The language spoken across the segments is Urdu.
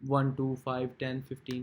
1 2 5 10 15,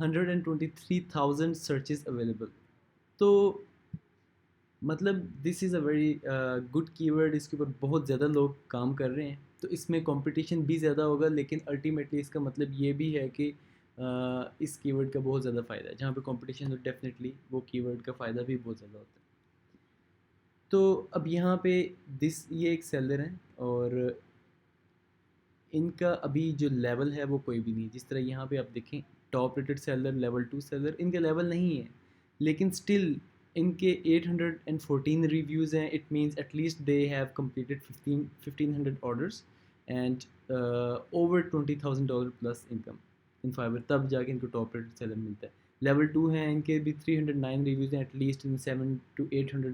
123,000 سرچز اویلیبل. تو مطلب دس از اے ویری گڈ کی ورڈ. اس کے اوپر بہت زیادہ لوگ کام کر رہے ہیں, تو اس میں کمپٹیشن بھی زیادہ ہوگا, لیکن الٹیمیٹلی اس کا مطلب یہ بھی ہے کہ اس کی ورڈ کا بہت زیادہ فائدہ ہے. جہاں پہ کمپٹیشن ہو ڈیفینیٹلی وہ کی ورڈ کا فائدہ بھی بہت زیادہ ہوتا ہے. تو اب یہاں پہ یہ ایک سیلر ہیں, اور ان کا ابھی جو لیول ہے وہ کوئی بھی نہیں. جس طرح یہاں پہ آپ دیکھیں top rated seller, level 2 seller, ان کا لیول نہیں ہے, لیکن اسٹل ان کے 814 ریویوز ہیں. It means at least they have completed 1500 orders and over $20,000 plus income in Fiverr, تب جا کے ان کو ٹاپ ریٹڈ سیلر ملتا ہے. لیول 2 ہیں, ان کے بھی 309 ریویوز ہیں, at least in 700 to 800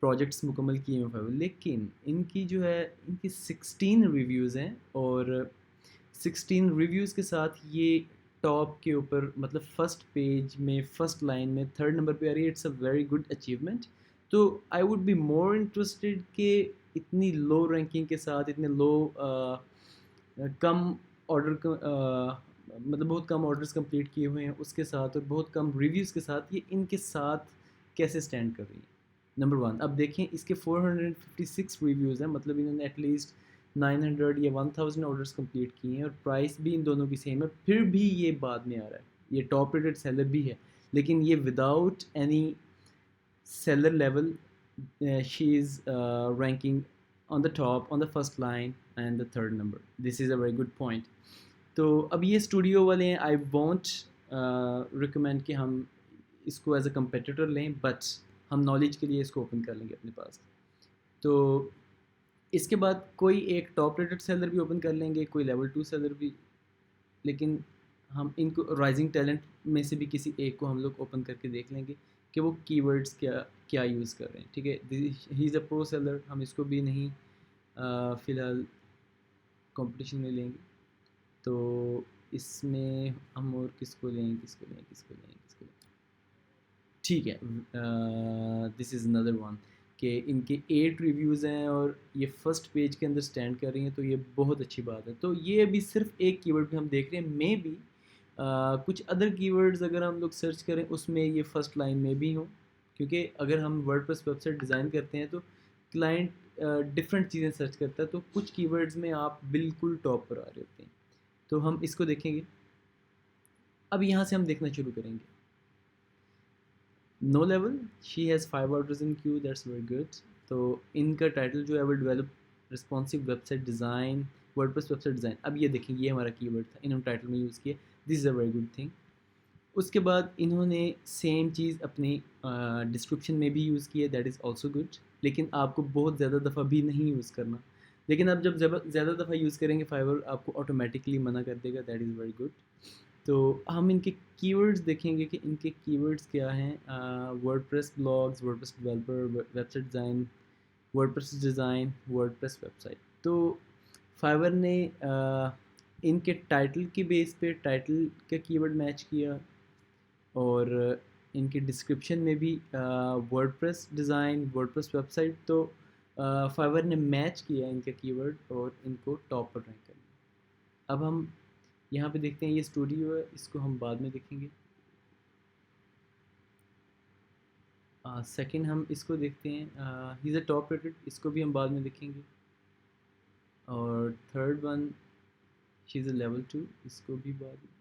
projects مکمل کیے ہیں فائبر. لیکن ان کی جو ہے ان کی 16 ریویوز ہیں, اور 16 ریویوز کے ساتھ یہ ٹاپ کے اوپر مطلب فرسٹ پیج میں فرسٹ لائن میں 3rd نمبر پہ آ رہی ہے. It's a very good achievement. تو I would be more interested کہ اتنی لو رینکنگ کے ساتھ, اتنے لو کم آرڈر مطلب بہت کم آرڈرز کمپلیٹ کیے ہوئے ہیں اس کے ساتھ, اور بہت کم ریویوز کے ساتھ, یہ ان کے ساتھ کیسے اسٹینڈ کر رہی ہے. نمبر 1 اب دیکھیں اس کے 456 ریویوز ہیں, مطلب انہوں نے ایٹ لیسٹ 900 یا 1000 آرڈرس کمپلیٹ کیے ہیں, اور پرائس بھی ان دونوں کی سیم ہے. پھر بھی یہ بعد میں آ رہا ہے, یہ ٹاپ ریٹڈ سیلر بھی ہے, لیکن یہ without any seller level she is ranking on the top, on the first line and the 3rd number. This is a very good point. تو اب یہ اسٹوڈیو والے ہیں, آئی وانٹ ریکمینڈ کہ ہم اس کو ایز اے کمپیٹیٹر لیں, بٹ ہم نالج کے لیے اس کو اوپن کر لیں گے اپنے پاس. تو اس کے بعد کوئی ایک ٹاپ ریٹڈ سیلر بھی اوپن کر لیں گے, کوئی لیول 2 سیلر بھی, لیکن ہم ان کو رائزنگ ٹیلنٹ میں سے بھی کسی ایک کو ہم لوگ اوپن کر کے دیکھ لیں گے کہ وہ کی ورڈس کیا یوز کر رہے ہیں. ٹھیک ہے, ہی از اے پرو سیلر, ہم اس کو بھی نہیں فی الحال کمپٹیشن میں لیں گے. تو اس میں ہم اور کس کو لیں. ٹھیک ہے, دس از اندر ون کہ ان کے 8 ریویوز ہیں اور یہ فرسٹ پیج کے اندر اسٹینڈ کر رہی ہیں, تو یہ بہت اچھی بات ہے. تو یہ ابھی صرف ایک کی ورڈ پہ ہم دیکھ رہے ہیں, مے بی کچھ ادر کی ورڈز اگر ہم لوگ سرچ کریں اس میں یہ فرسٹ لائن میں بھی ہوں, کیونکہ اگر ہم WordPress website design کرتے ہیں تو کلائنٹ ڈفرینٹ چیزیں سرچ کرتا ہے, تو کچھ کی ورڈز میں آپ بالکل ٹاپ پر آ رہے ہوتے ہیں. تو ہم اس کو دیکھیں گے. اب یہاں سے ہم دیکھنا شروع کریں گے. No level, she has 5 orders in queue, that's very good. تو ان کا ٹائٹل جو ہے وہ develop responsive website design, WordPress website design. اب یہ دیکھیں یہ ہمارا کی ورڈ تھا, انہوں نے ٹائٹل میں یوز کیا, دس از اے ویری گڈ تھنگ. اس کے بعد انہوں نے سیم چیز اپنی ڈسکرپشن میں بھی یوز کی ہے, دیٹ از آلسو گڈ. لیکن آپ کو بہت زیادہ دفعہ بھی نہیں یوز کرنا, لیکن آپ جب زیادہ دفعہ یوز کریں گے فائبر آپ کو آٹومیٹکلی منع کر دے گا, دیٹ از ویری گڈ. تو ہم ان کے کی ورڈز دیکھیں گے کہ ان کے کی ورڈز کیا ہیں. WordPress blogs, WordPress developer, website design, WordPress design, WordPress website. تو فائبر نے ان کے ٹائٹل کی بیس پہ ٹائٹل کا کی ورڈ میچ کیا, اور ان کے ڈسکرپشن میں بھی WordPress design, WordPress website. تو فائبر نے میچ کیا ان کا کی ورڈ اور ان کو ٹاپ پر رینک کر لیا. اب ہم یہاں پہ دیکھتے ہیں یہ اسٹوڈیو ہے, اس کو ہم بعد میں دیکھیں گے. سیکنڈ ہم اس کو دیکھتے ہیں, ہی از اے ٹاپ ریٹڈ, اس کو بھی ہم بعد میں دیکھیں گے. اور 3rd ون شی از اے لیول 2, اس کو بھی بعد میں.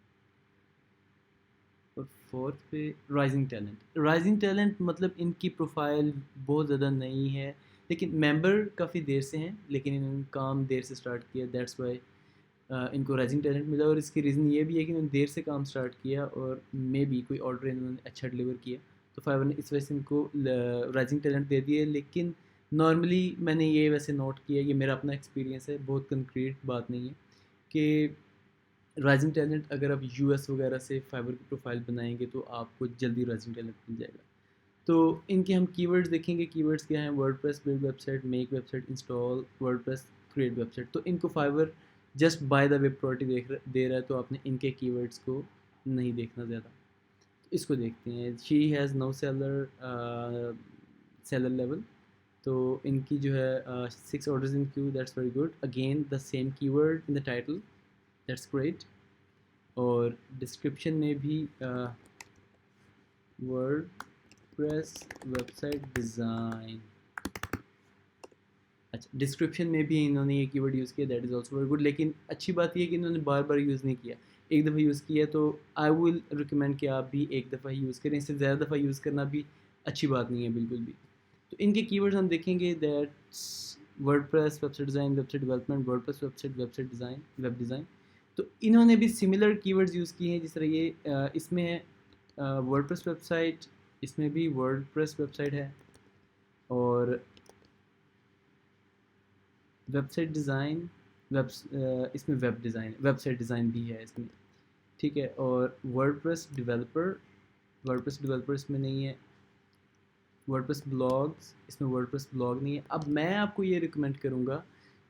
اور 4th پہ رائزنگ ٹیلنٹ. رائزنگ ٹیلنٹ مطلب ان کی پروفائل بہت زیادہ نئی ہے, لیکن ممبر کافی دیر سے ہیں, لیکن انہوں نے کام دیر سے اسٹارٹ کیا, دیٹس وائی ان کو رائزنگ ٹیلنٹ ملا. اور اس کی ریزن یہ بھی ہے کہ انہوں نے دیر سے کام اسٹارٹ کیا, اور مے بی کوئی آرڈر انہوں نے اچھا ڈلیور کیا, تو فائبر نے اس وجہ سے ان کو رائزنگ ٹیلنٹ دے دیے. لیکن نارملی میں نے یہ ویسے نوٹ کیا, یہ میرا اپنا ایکسپیرینس ہے, بہت کنکریٹ بات نہیں ہے, کہ رائزنگ ٹیلنٹ اگر آپ یو ایس وغیرہ سے فائبر کی پروفائل بنائیں گے تو آپ کو جلدی رائزنگ ٹیلنٹ مل جائے گا. تو ان کے ہم کی ورڈز دیکھیں گے. کی ورڈز کیا ہیں؟ WordPress build website, make website, install WordPress, create website. تو ان کو Fiverr just by the web property دے رہا ہے, تو آپ نے ان کے کی ورڈز کو نہیں دیکھنا زیادہ. اس کو دیکھتے ہیں. She has no seller level. تو ان کی جو ہے 6 orders in queue, that's very good. Again the same keyword in the title, that's great. اور ڈسکرپشن میں بھی WordPress website design. اچھا ڈسکرپشن میں بھی انہوں نے یہ کی ورڈ یوز کیا, that is also very good. لیکن اچھی بات یہ ہے کہ انہوں نے بار بار یوز نہیں کیا, ایک دفعہ یوز کیا. تو آئی ول ریکمینڈ کہ آپ بھی ایک دفعہ ہی یوز کریں, اس سے زیادہ دفعہ یوز کرنا بھی اچھی بات نہیں ہے بالکل بھی. تو ان کے کی ورڈز ہم دیکھیں گے, that's WordPress website design, website development, WordPress website, website design, web design. تو انہوں نے بھی سملر کی ورڈز یوز کیے ہیں, جس طرح یہ اس میں ہے ورڈ پریس ویب سائٹ, اس میں بھی ورڈ پریس ویب سائٹ ہے, اور ویب سائٹ ڈیزائن اس میں web design, website design بھی ہے اس میں, ٹھیک ہے. اور WordPress developer, WordPress developer اس میں نہیں ہے. ورڈ پریس بلاگز, اس میں ورڈ پریس بلاگ نہیں ہے. اب میں آپ کو یہ ریکمینڈ کروں گا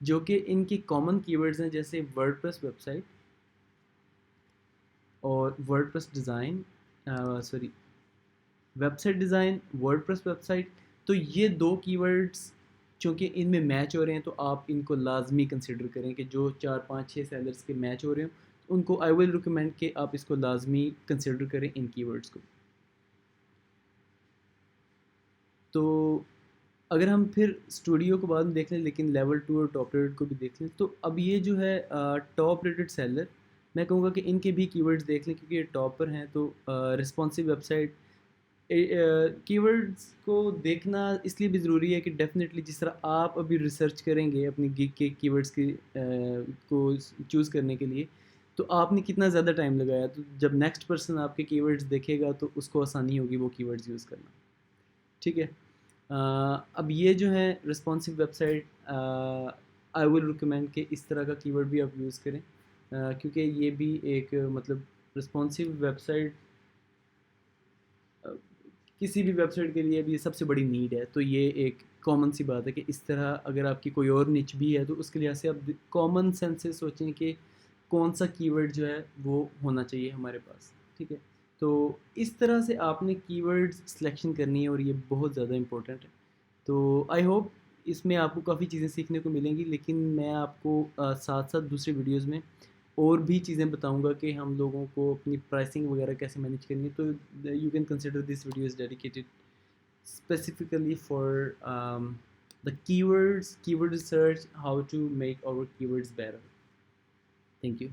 جو کہ ان کی کامن کی ورڈز ہیں, جیسے ورڈ پریس ویب سائٹ اور WordPress design, sorry website design, WordPress website. تو یہ دو کی ورڈز چونکہ ان میں میچ ہو رہے ہیں, تو آپ ان کو لازمی کنسیڈر کریں کہ جو 4 5 6 سیلرس کے میچ ہو رہے ہیں ان کو آئی ول ریکمینڈ کہ آپ اس کو لازمی کنسیڈر کریں ان کی ورڈز کو. تو اگر ہم پھر اسٹوڈیو کو بعد میں دیکھ لیں, لیکن لیول 2 اور ٹاپ ریٹڈ کو بھی دیکھ لیں, تو اب یہ جو ہے ٹاپ ریٹڈ سیلر, میں کہوں گا کہ ان کے بھی کی ورڈز دیکھ لیں کیونکہ یہ ٹاپ پر ہیں. تو رسپانسو ویب سائٹ, کی ورڈز کو دیکھنا اس لیے بھی ضروری ہے کہ ڈیفینیٹلی جس طرح آپ ابھی ریسرچ کریں گے اپنی گگ کے کی ورڈز کی کو چوز کرنے کے لیے, تو آپ نے کتنا زیادہ ٹائم لگایا, تو جب نیکسٹ پرسن آپ کے کی ورڈز دیکھے گا تو اس کو آسانی ہوگی وہ کی ورڈز یوز کرنا, ٹھیک ہے. اب یہ جو ہے رسپانسو ویب سائٹ, آئی ول ریکمینڈ کہ اس طرح کا کی ورڈ بھی آپ یوز کریں, کیونکہ یہ بھی ایک مطلب رسپانسو ویب سائٹ کسی بھی ویب سائٹ کے لیے بھی سب سے بڑی نیڈ ہے. تو یہ ایک کامن سی بات ہے کہ اس طرح اگر آپ کی کوئی اور نچ بھی ہے تو اس کے لحاظ سے آپ کامن سینس سے سوچیں کہ کون سا کی ورڈ جو ہے وہ ہونا چاہیے ہمارے پاس, ٹھیک ہے. تو اس طرح سے آپ نے کی ورڈز سلیکشن کرنی ہے, اور یہ بہت زیادہ امپورٹنٹ ہے. تو آئی ہوپ اس میں آپ کو کافی چیزیں سیکھنے کو ملیں گی, لیکن میں آپ کو ساتھ ساتھ دوسری ویڈیوز میں اور بھی چیزیں بتاؤں گا کہ ہم لوگوں کو اپنی پرائسنگ وغیرہ کیسے مینیج کرنی ہے. تو you can consider this video is dedicated specifically for the keywords, keyword research, how to make our keywords better. Thank you.